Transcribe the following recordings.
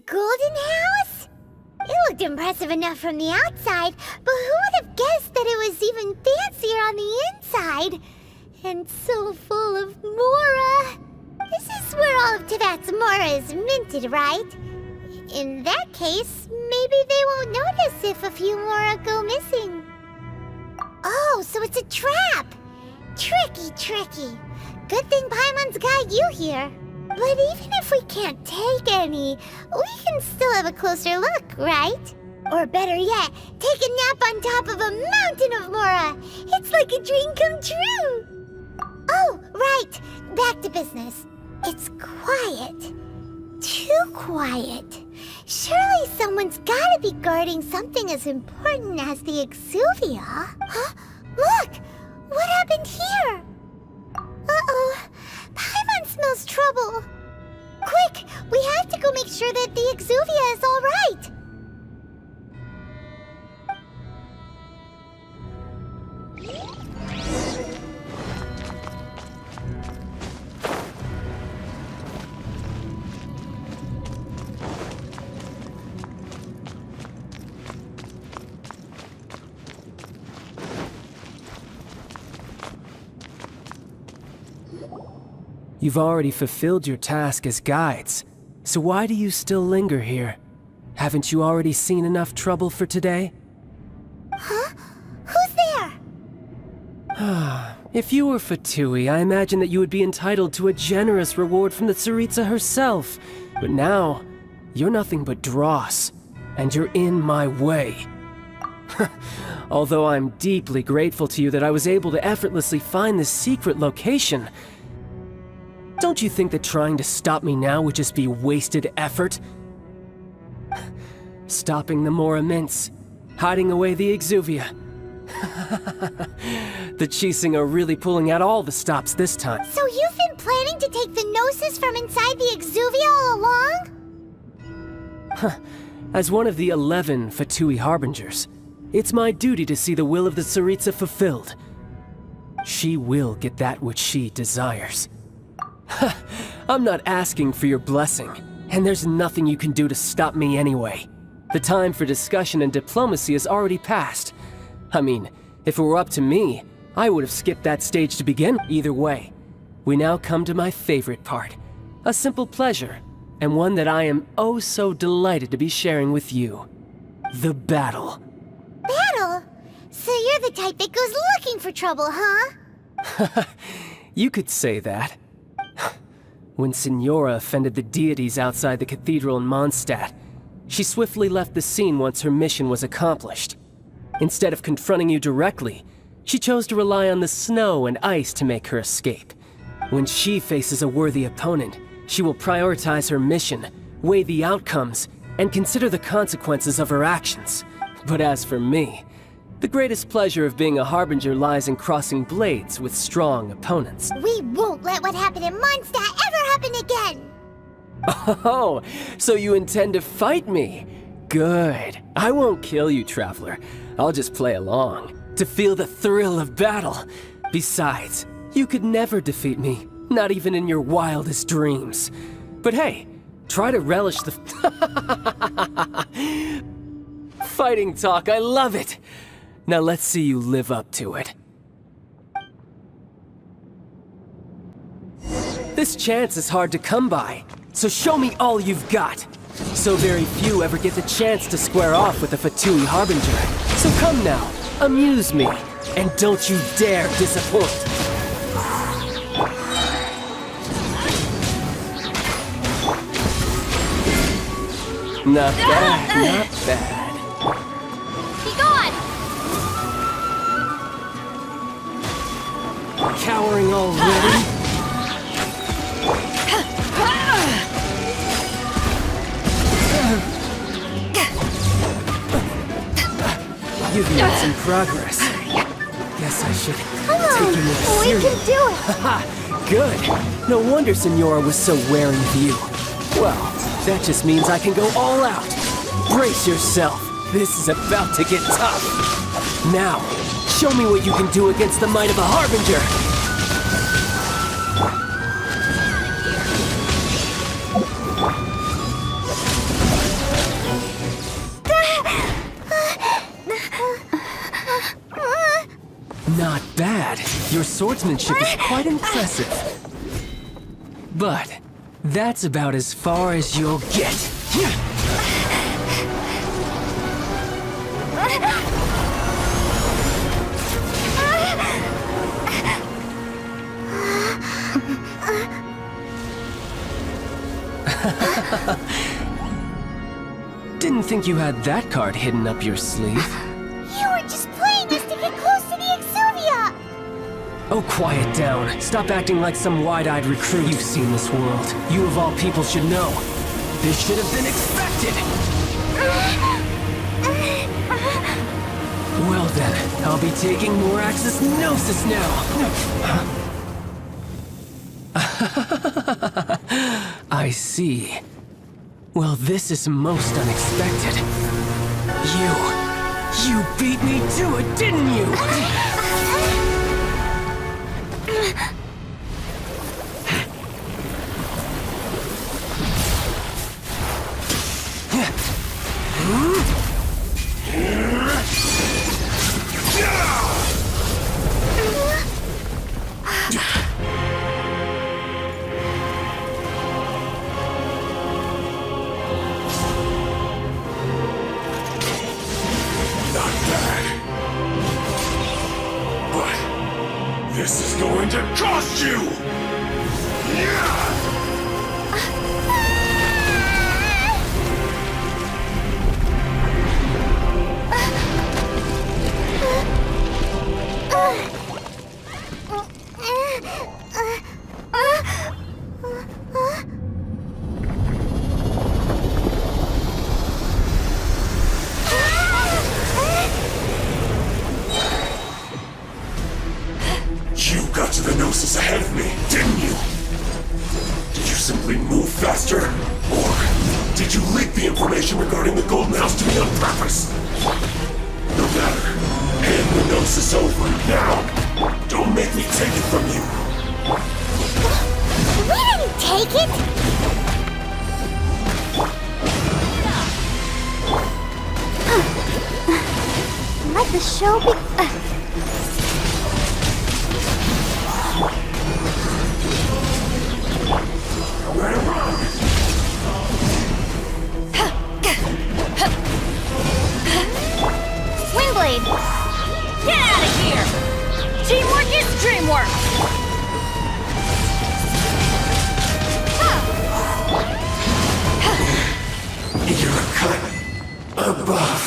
The golden house? It looked impressive enough from the outside, but who would have guessed that it was even fancier on the inside? And so full of mora. This is where all of Teyvat's mora is minted, right? In that case, maybe they won't notice if a few mora go missing. Oh, so it's a trap! Tricky, tricky. Good thing Paimon's got you here. But even if we can't take any, we can still have a closer look, right? Or better yet, take a nap on top of a mountain of mora. It's like a dream come true. Oh, right. Back to business. It's quiet. Too quiet. Surely someone's gotta be guarding something as important as the Exuvia. Huh? Look! What happened here? Uh-oh. Paimon smells trouble. Quick! We have to go make sure that the Exuvia is all right. You've already fulfilled your task as guides, so why do you still linger here? Haven't you already seen enough trouble for today? Huh? Who's there? If you were Fatui, I imagine that you would be entitled to a generous reward from the Tsaritsa herself. But now, you're nothing but dross, and you're in my way. Although I'm deeply grateful to you that I was able to effortlessly find this secret location, don't you think that trying to stop me now would just be wasted effort? Stopping the Mora Mints, hiding away the Exuvia. The Chising are really pulling out all the stops this time. So you've been planning to take the Gnosis from inside the Exuvia all along? As one of the 11 Fatui Harbingers, it's my duty to see the will of the Tsaritsa fulfilled. She will get that which she desires. I'm not asking for your blessing, and there's nothing you can do to stop me anyway. The time for discussion and diplomacy has already passed. I mean, if it were up to me, I would have skipped that stage to begin. Either way, we now come to my favorite part. A simple pleasure, and one that I am oh so delighted to be sharing with you. The battle. Battle? So you're the type that goes looking for trouble, huh? You could say that. When Signora offended the deities outside the cathedral in Mondstadt, she swiftly left the scene once her mission was accomplished. Instead of confronting you directly, she chose to rely on the snow and ice to make her escape. When she faces a worthy opponent, she will prioritize her mission, weigh the outcomes, and consider the consequences of her actions. But as for me, the greatest pleasure of being a Harbinger lies in crossing blades with strong opponents. We won't let what happened in Mondstadt ever happen again! Oh, so you intend to fight me? Good. I won't kill you, Traveler. I'll just play along, to feel the thrill of battle. Besides, you could never defeat me, not even in your wildest dreams. But hey, try to relish the... Fighting talk, I love it! Now let's see you live up to it. This chance is hard to come by, so show me all you've got. So very few ever get the chance to square off with a Fatui Harbinger. So come now, amuse me, and don't you dare disappoint. Not bad, not bad. Cowering already? You've made some progress. Guess I should take you more seriously. We can do it! Haha, good. No wonder Signora was so wary of you. Well, that just means I can go all out. Brace yourself. This is about to get tough. Now, show me what you can do against the might of a Harbinger. swordsmanship is quite impressive. But that's about as far as you'll get. Didn't think you had that card hidden up your sleeve. You were just playing us to get close to the Exuvia! Oh, quiet down. Stop acting like some wide-eyed recruit. You've seen this world. You of all people should know. This should have been expected! Well then, I'll be taking more cσrчαιgντs now. I see. Well, this is most unexpected. You beat me to it, didn't you? This is going to cost you! You got to the Gnosis ahead of me, didn't you? Did you simply move faster? Or did you leak the information regarding the Golden House to me on purpose? No matter. Hand the Gnosis over now. Don't make me take it from you. We didn't take it! Let the show be... Windblade! Get out of here! Teamwork is dreamwork! You're a cut above.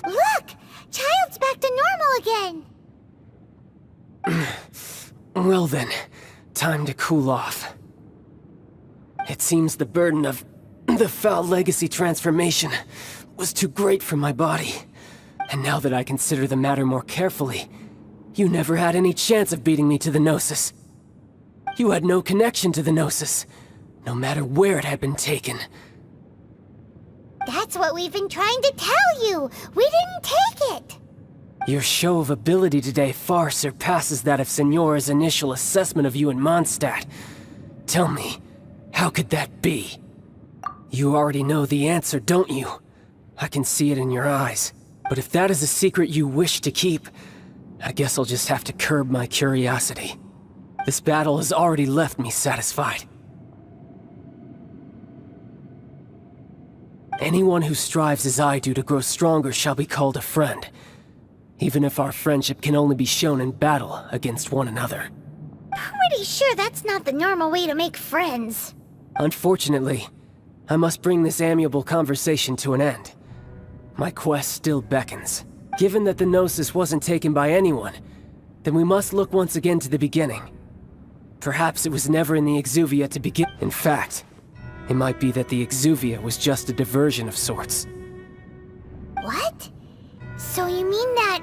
Look! Child's back to normal again! Well then, time to cool off. It seems the burden of the foul legacy transformation was too great for my body. And now that I consider the matter more carefully, you never had any chance of beating me to the Gnosis. You had no connection to the Gnosis, no matter where it had been taken. That's what we've been trying to tell you! We didn't take it! Your show of ability today far surpasses that of Signora's initial assessment of you in Mondstadt. Tell me, how could that be? You already know the answer, don't you? I can see it in your eyes. But if that is a secret you wish to keep, I guess I'll just have to curb my curiosity. This battle has already left me satisfied. Anyone who strives as I do to grow stronger shall be called a friend, even if our friendship can only be shown in battle against one another. Pretty sure that's not the normal way to make friends. Unfortunately, I must bring this amiable conversation to an end. My quest still beckons. Given that the Gnosis wasn't taken by anyone, then we must look once again to the beginning. Perhaps it was never in the Exuvia to begin. In fact, it might be that the Exuvia was just a diversion of sorts. What? So you mean that...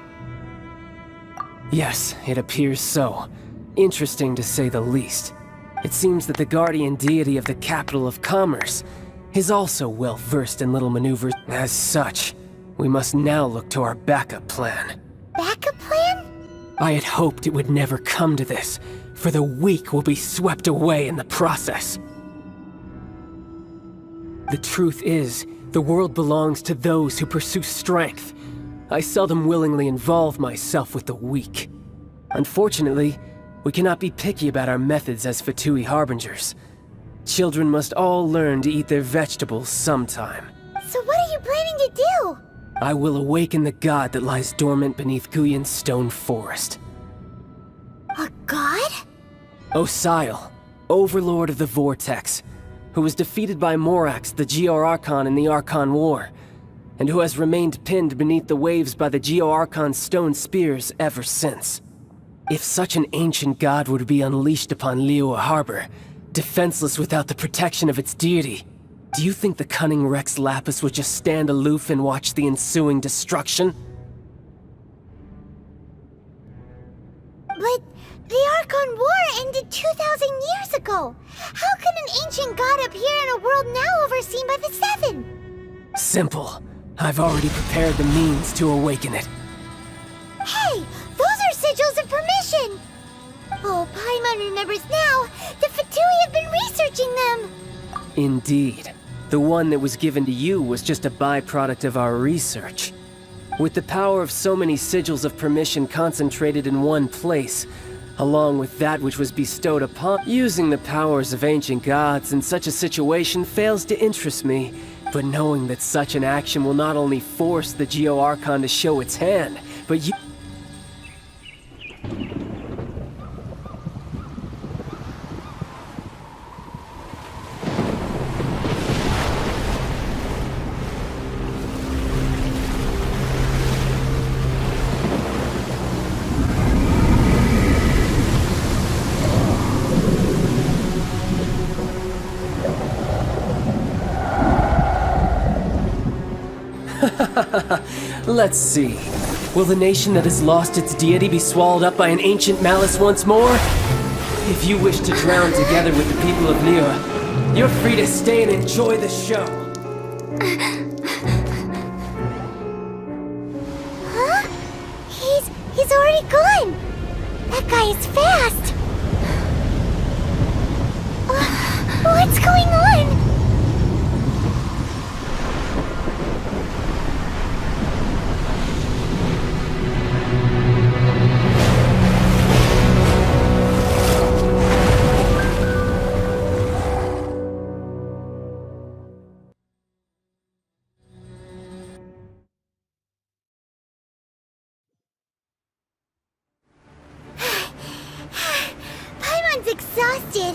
Yes, it appears so. Interesting to say the least. It seems that the guardian deity of the capital of commerce is also well versed in little maneuvers. As such, we must now look to our backup plan. backup plan? I had hoped it would never come to this, for the weak will be swept away in the process. The truth is, the world belongs to those who pursue strength. I seldom willingly involve myself with the weak. Unfortunately, we cannot be picky about our methods as Fatui Harbingers. Children must all learn to eat their vegetables sometime. So what are you planning to do? I will awaken the god that lies dormant beneath Guyon's stone forest. A god? Osial, overlord of the Vortex, who was defeated by Morax, the Geo-Archon in the Archon War, and who has remained pinned beneath the waves by the Geo-Archon's stone spears ever since. If such an ancient god were to be unleashed upon liyue Harbor, defenseless without the protection of its deity, do you think the cunning Rex Lapis would just stand aloof and watch the ensuing destruction? But the Archon War ended 2,000 years ago. How can an ancient god appear in a world now overseen by the Seven? Simple. I've already prepared the means to awaken it. Hey, those are sigils of permission! Oh, Paimon remembers now. The Fatui have been researching them! Indeed. The one that was given to you was just a byproduct of our research. With the power of so many sigils of permission concentrated in one place, along with that which was bestowed upon, using the powers of ancient gods in such a situation fails to interest me, but knowing that such an action will not only force the Geo-Archon to show its hand, but you... Let's see. Will the nation that has lost its deity be swallowed up by an ancient malice once more? If you wish to drown together with the people of liyue, you're free to stay and enjoy the show. Huh? He's already gone! That guy is fast! What's going on? Exhausted.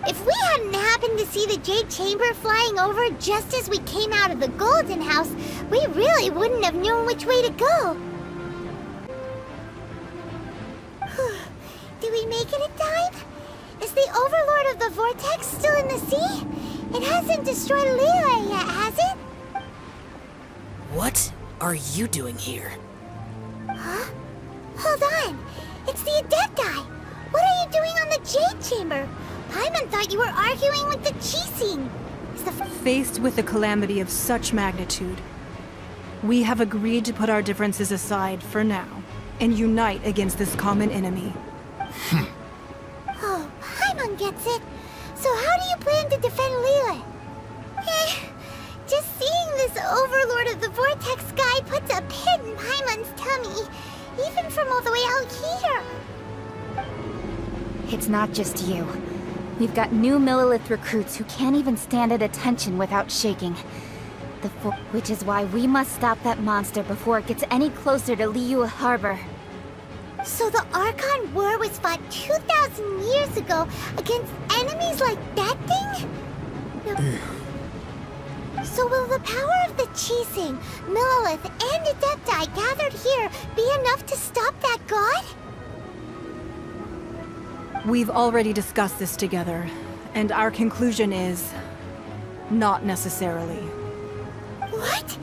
If we hadn't happened to see the Jade Chamber flying over just as we came out of the Golden House, we really wouldn't have known which way to go. Do we make it in time? Is the Overlord of the Vortex still in the sea? It hasn't destroyed liyue yet, has it? What are you doing here? Huh? Hold on. It's the Adepti. What are you doing on the Jade Chamber? Paimon thought you were arguing with the Csing. Faced with a calamity of such magnitude, we have agreed to put our differences aside for now and unite against this common enemy. Oh, Paimon gets it. So how do you plan to defend liyue? Just seeing this Overlord of the Vortex guy puts a pit in Paimon's tummy, even from all the way out here. It's not just you. We've got new Millilith recruits who can't even stand at attention without shaking. Which is why we must stop that monster before it gets any closer to liyue Harbor. So the Archon War was fought 2,000 years ago against enemies like that thing? So will the power of the Csing, Millilith, and Adepti gathered here be enough to stop that god? We've already discussed this together, and our conclusion is... not necessarily. What?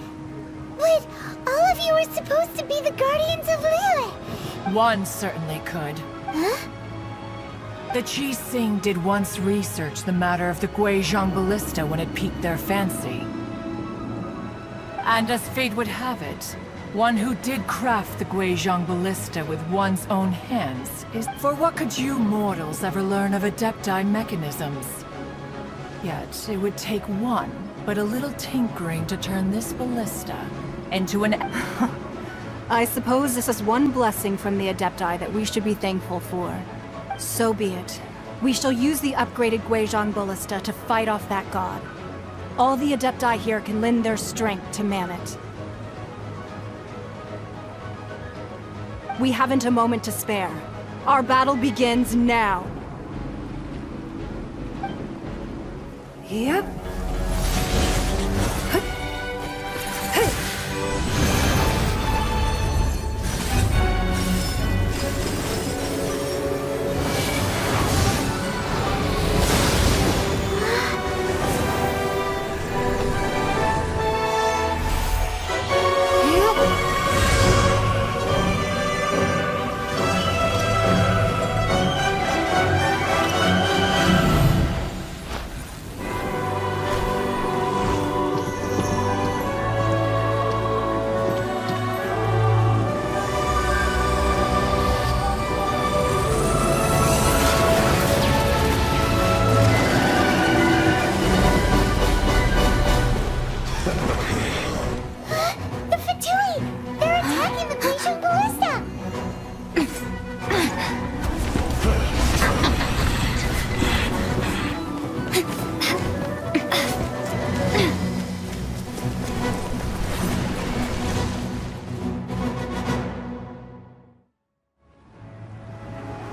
But all of you were supposed to be the guardians of liyue. One certainly could. Huh? The Csing did once research the matter of the Guizhong Ballista when it piqued their fancy. And as fate would have it, one who did craft the Guizhong Ballista with one's own hands is... For what could you mortals ever learn of Adepti mechanisms? Yet, it would take one, but a little tinkering to turn this ballista into an... I suppose this is one blessing from the Adepti that we should be thankful for. So be it. We shall use the upgraded Guizhong Ballista to fight off that god. All the Adepti here can lend their strength to man it. We haven't a moment to spare. Our battle begins now. Yep.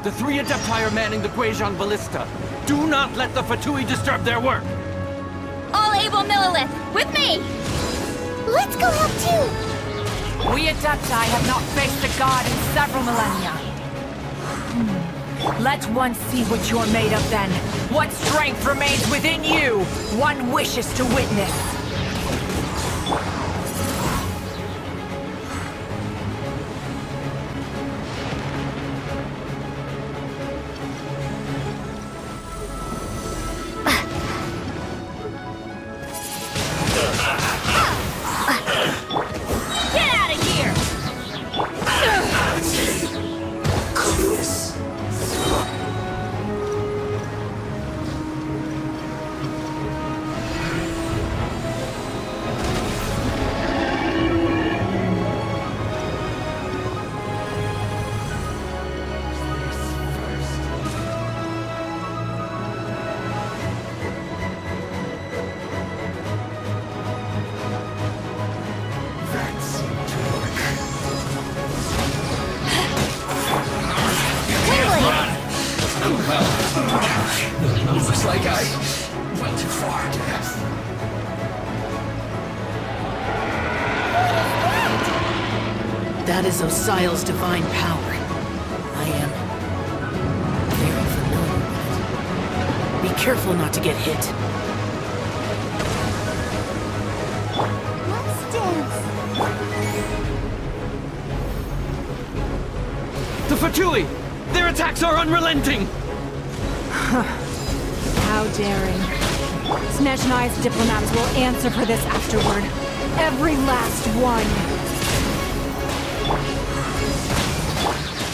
The three Adepti are manning the Guizhong Ballista. Do not let the Fatui disturb their work! All able Millilith, with me! Let's go help too! We Adepti have not faced a god in several millennia. Let one see what you're made of then. What strength remains within you, one wishes to witness. Looks like I went too far. That is Osial's divine power. I am very familiar with it. Be careful not to get hit. Let's dance. The Fatui! Their attacks are unrelenting! How daring. Snezhnai's diplomats will answer for this afterward. Every last one.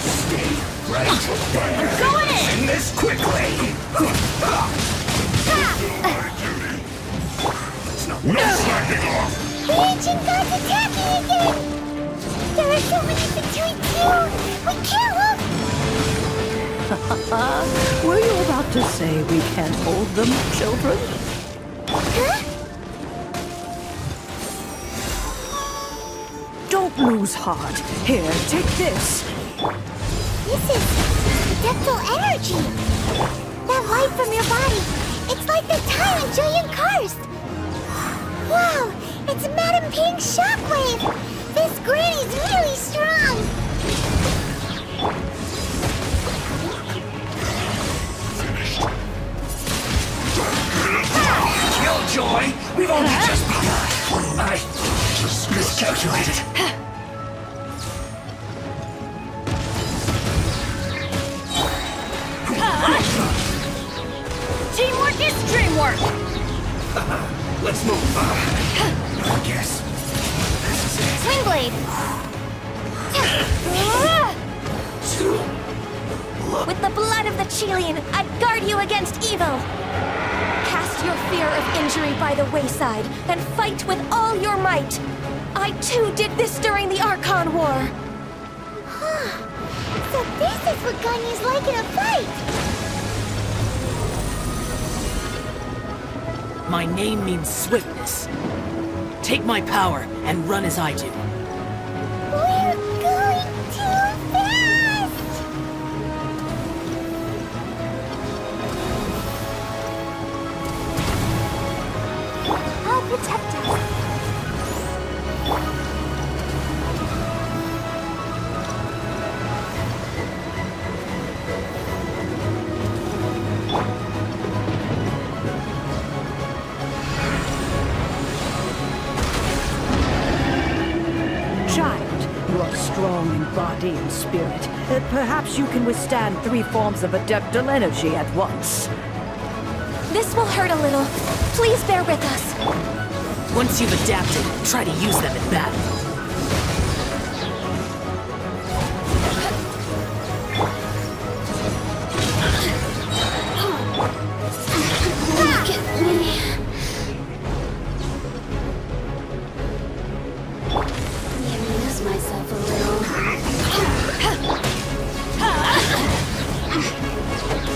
Stay right there. Going in! End this quickly! No slacking off! The ancient god's attacking again! There are so many between too! We can't look! Were you about to say we can't hold them, children? Huh? Don't lose heart. Here, take this. This is adeptal energy! That light from your body, it's like the time in Julian Karst! Wow, it's Madame Ping's shockwave! This granny's really strong! Killjoy! We've only just begun! I just miscalculated. Teamwork is dreamwork! Let's move. I guess this is it. Swing blade! With the blood of the Chilean, I guard you against evil! Cast your fear of injury by the wayside, and fight with all your might! I too did this during the Archon War. So this is what Ganya's like in a fight! My name means swiftness. Take my power and run as I do. We're going too fast! I'll protect us. You are strong in body and spirit. Perhaps you can withstand 3 forms of adeptal energy at once. This will hurt a little. Please bear with us. Once you've adapted, try to use them in battle. Look at me. Amuse myself a little.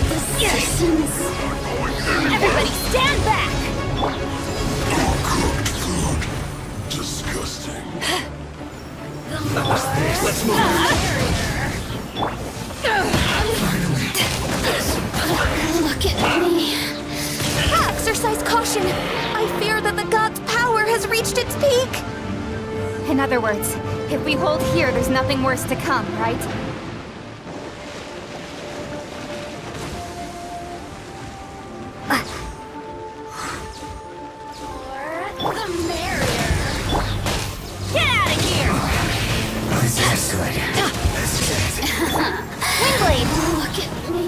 The citizens. Everybody stand back! Cooked food. Disgusting. Let's move. Look at me. Exercise caution. I fear that the god's power has reached its peak. In other words, if we hold here, there's nothing worse to come, right? The merrier. Get out of here! Windblade! Look at me.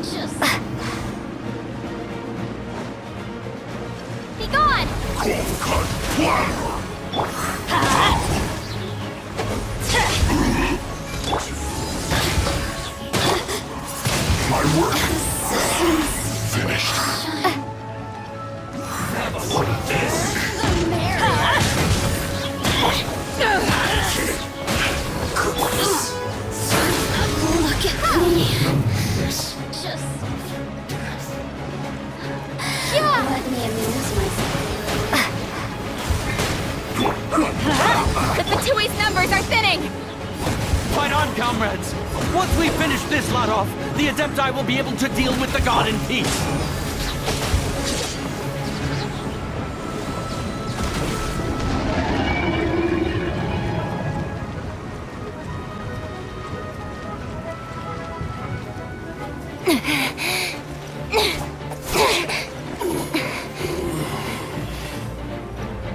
Just... Be gone! Cold cut flour. My work finished. Look at me. Just... Let me amuse myself. The Fatui's numbers are thinning! Fight on, comrades! Once we finish this lot off, the Adepti will be able to deal with the god in peace.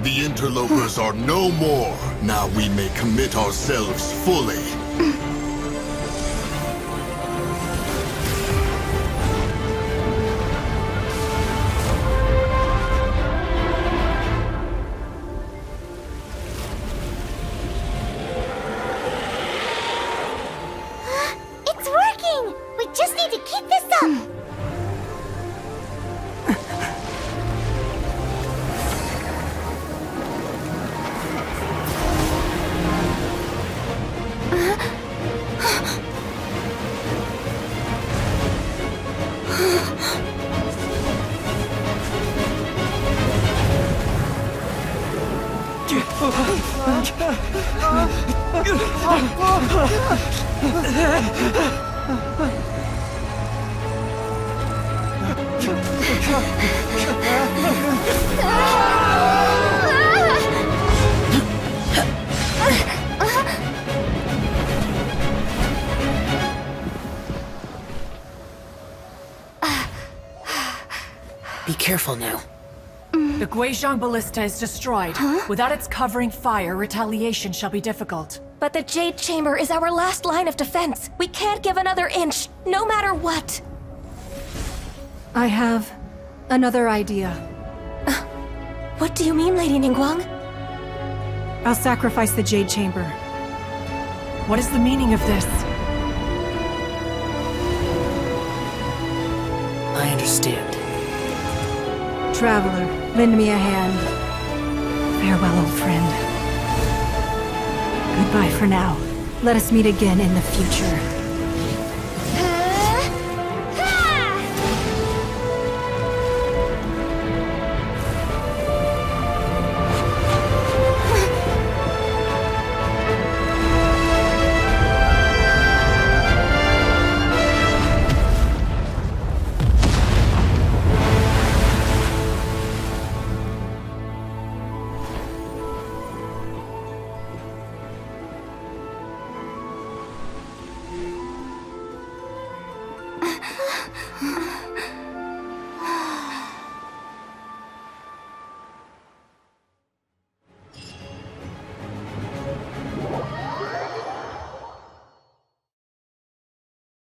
The interlopers are no more. Now we may commit ourselves fully. It's working! We just need to keep this up! Be careful now. The Guizhong Ballista is destroyed. Without its covering fire, retaliation shall be difficult. But the Jade Chamber is our last line of defense. We can't give another inch, no matter what. I have another idea. What do you mean, Lady Ningguang? I'll sacrifice the Jade Chamber. What is the meaning of this? I understand. Traveler, lend me a hand. Farewell, old friend. Goodbye for now. Let us meet again in the future.